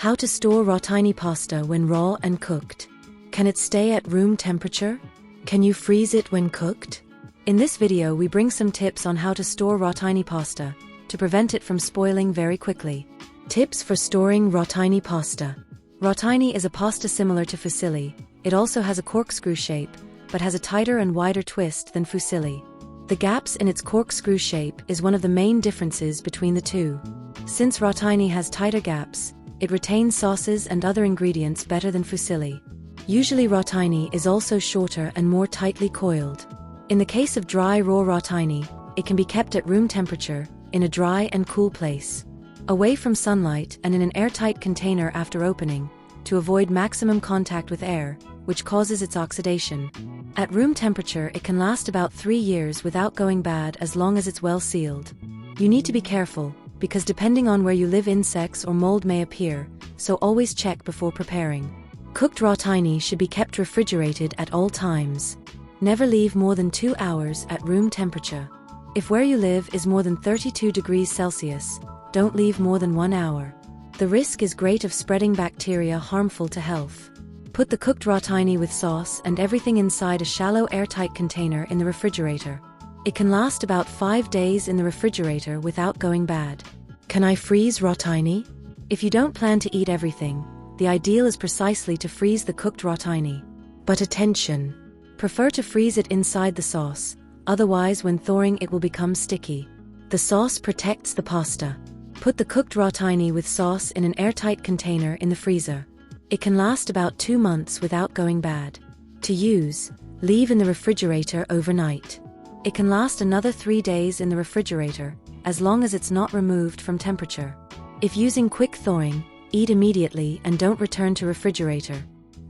How to store rotini pasta when raw and cooked. Can it stay at room temperature? Can you freeze it when cooked? In this video we bring some tips on how to store rotini pasta, to prevent it from spoiling very quickly. Tips for storing rotini pasta. Rotini is a pasta similar to fusilli. It also has a corkscrew shape, but has a tighter and wider twist than fusilli. The gaps in its corkscrew shape is one of the main differences between the two. Since rotini has tighter gaps, it retains sauces and other ingredients better than fusilli. Usually rotini is also shorter and more tightly coiled. In the case of dry raw rotini, it can be kept at room temperature, in a dry and cool place, away from sunlight and in an airtight container after opening, to avoid maximum contact with air, which causes its oxidation. At room temperature it can last about 3 years without going bad as long as it's well sealed. You need to be careful, because depending on where you live insects or mold may appear, so always check before preparing. Cooked rotini should be kept refrigerated at all times. Never leave more than 2 hours at room temperature. If where you live is more than 32 degrees Celsius, don't leave more than 1 hour. The risk is great of spreading bacteria harmful to health. Put the cooked rotini with sauce and everything inside a shallow airtight container in the refrigerator. It can last about 5 days in the refrigerator without going bad. Can I freeze rotini? If you don't plan to eat everything, the ideal is precisely to freeze the cooked rotini. But attention! Prefer to freeze it inside the sauce, otherwise when thawing it will become sticky. The sauce protects the pasta. Put the cooked rotini with sauce in an airtight container in the freezer. It can last about 2 months without going bad. To use, leave in the refrigerator overnight. It can last another 3 days in the refrigerator, as long as it's not removed from temperature. If using quick thawing, eat immediately and don't return to refrigerator.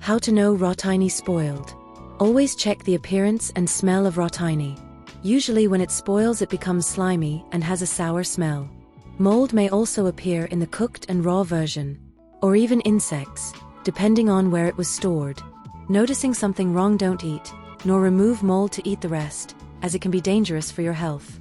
How to know rotini spoiled. Always check the appearance and smell of rotini. Usually when it spoils it becomes slimy and has a sour smell. Mold may also appear in the cooked and raw version, or even insects, depending on where it was stored. Noticing something wrong, don't eat, nor remove mold to eat the rest, as it can be dangerous for your health.